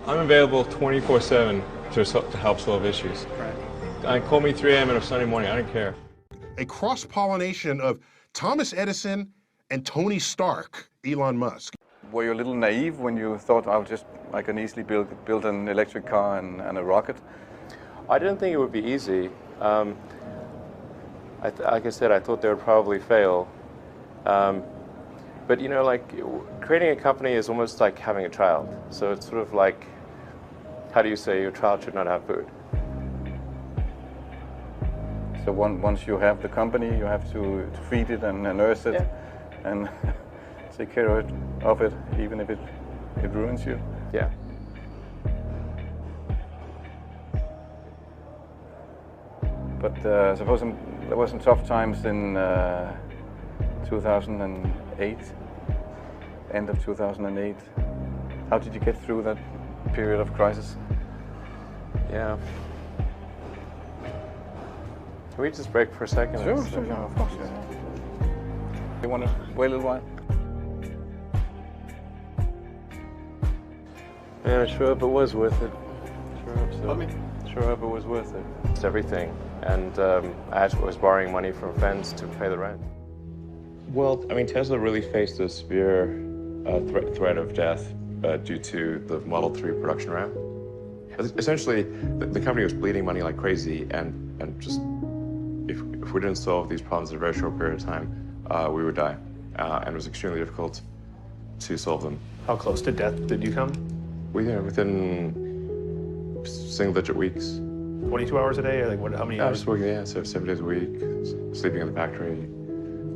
I'm available 24/7 to help solve issues. Right. Call me 3 a.m. on a Sunday morning, I don't care. A cross-pollination of Thomas Edison and Tony Stark, Elon Musk. Were you a little naive when you thought I can easily build an electric car and a rocket? I didn't think it would be easy. Like I said, I thought they would probably fail. But you know, like creating a company is almost like having a child. So it's sort of like, how do you say your child should not have food? So once you have the company, you have to feed it and nurse it, and take care of it, even if it ruins you. Yeah. But suppose there were some tough times in 2008, end of 2008. How did you get through that period of crisis? Yeah. Can we just break for a second? Sure, of course. You want to wait a little while? Man, I sure hope it was worth it. Sure hope so. Sure hope it was worth it. It's everything. And I was borrowing money from friends to pay the rent. Well, I mean, Tesla really faced a severe threat of death due to the Model 3 production ramp. Essentially, the company was bleeding money like crazy, and just if we didn't solve these problems in a very short period of time, we would die. And it was extremely difficult to solve them. How close to death did you come? Within single-digit weeks. 22 hours a day, or like what? How many I hours? was working, so 7 days a week, sleeping in the factory.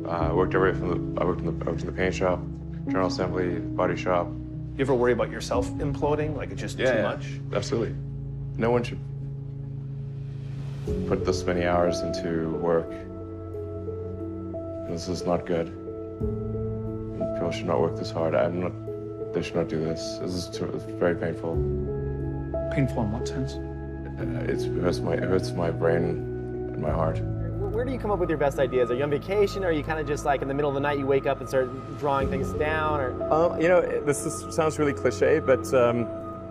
I worked everywhere from I worked in the paint shop, general assembly, body shop. You ever worry about yourself imploding? Like it's just too much? Absolutely. No one should put this many hours into work. This is not good. People should not work this hard. They should not do this. It's very painful. Painful in what sense? It hurts my brain and my heart. Where do you come up with your best ideas? Are you on vacation, or are you kind of just like in the middle of the night you wake up and start drawing things down? Or you know, sounds really cliche, but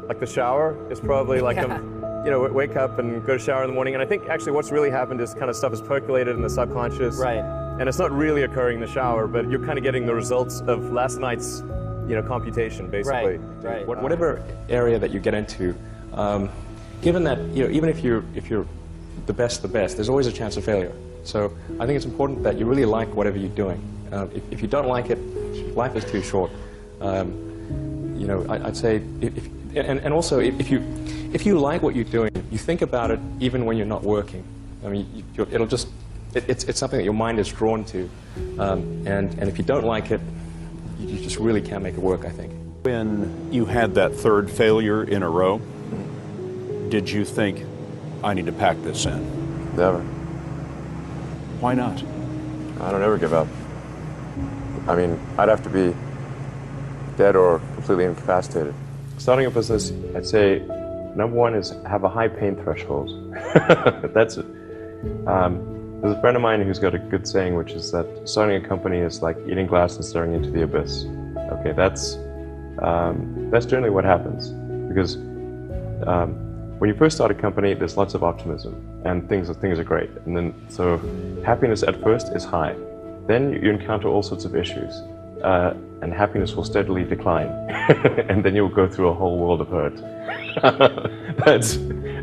like the shower is probably like you know, wake up and go to shower in the morning. And I think actually what's really happened is kind of stuff is percolated in the subconscious. Right. And it's not really occurring in the shower, but you're kind of getting the results of last night's, you know, computation, basically. Right. Whatever area that you get into, given that, you know, even if you're the best, there's always a chance of failure. So I think it's important that you really like whatever you're doing. If you don't like it, life is too short. You know, I'd say, and also if you like what you're doing, you think about it even when you're not working. I mean, it's something that your mind is drawn to, and if you don't like it, you just really can't make it work, I think. When you had that third failure in a row, did you think, I need to pack this in? Never. Why not? I don't ever give up. I mean, I'd have to be dead or completely incapacitated. Starting a business, I'd say, number one is have a high pain threshold. That's it. There's a friend of mine who's got a good saying, which is that starting a company is like eating glass and staring into the abyss. Okay, that's generally what happens, because when you first start a company, there's lots of optimism and things are great, and then so happiness at first is high. Then you encounter all sorts of issues, and happiness will steadily decline, and then you'll go through a whole world of hurt.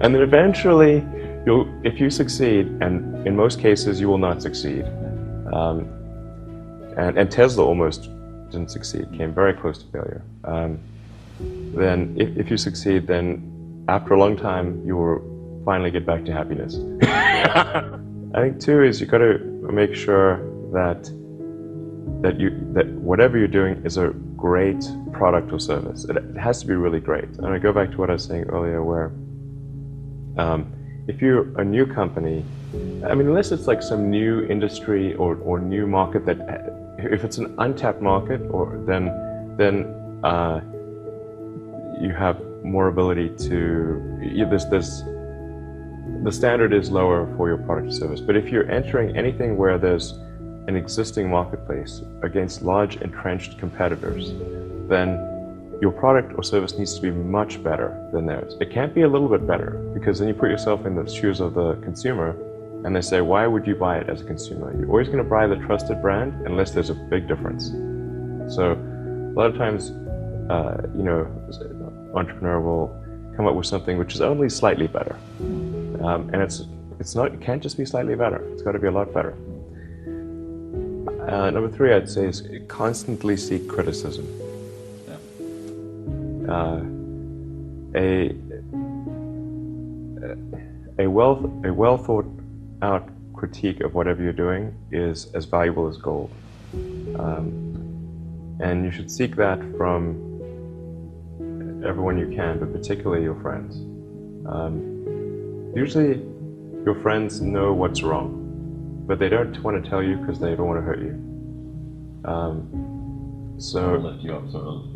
And then eventually, if you succeed, and in most cases you will not succeed, and Tesla almost didn't succeed, came very close to failure. Then if you succeed, then after a long time you will finally get back to happiness. I think too is you've got to make sure that whatever you're doing is a great product or service. It has to be really great. And I go back to what I was saying earlier, where if you're a new company, I mean, unless it's like some new industry or new market that, if it's an untapped market, then you have more ability to, the standard is lower for your product or service. But if you're entering anything where there's an existing marketplace against large entrenched competitors, then your product or service needs to be much better than theirs. It can't be a little bit better, because then you put yourself in the shoes of the consumer and they say, why would you buy it as a consumer? You're always going to buy the trusted brand unless there's a big difference. So a lot of times, you know, an entrepreneur will come up with something which is only slightly better. And it can't just be slightly better. It's got to be a lot better. Number 3, I'd say, is constantly seek criticism. A well thought out critique of whatever you're doing is as valuable as gold. And you should seek that from everyone you can, but particularly your friends. Usually your friends know what's wrong, but they don't want to tell you because they don't want to hurt you. So lift you up, sort of.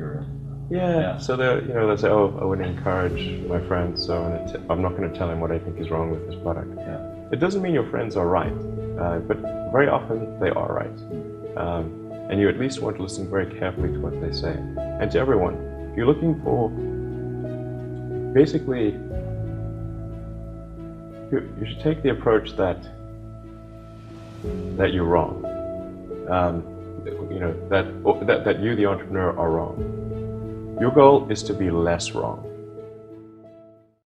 yeah. So they'll say, oh, I wouldn't encourage my friend, so I'm not going to tell him what I think is wrong with this product. Yeah. It doesn't mean your friends are right, but very often they are right. And you at least want to listen very carefully to what they say. And to everyone, if you're looking for, basically, you should take the approach that you're wrong. You know, that you, the entrepreneur, are wrong. Your goal is to be less wrong.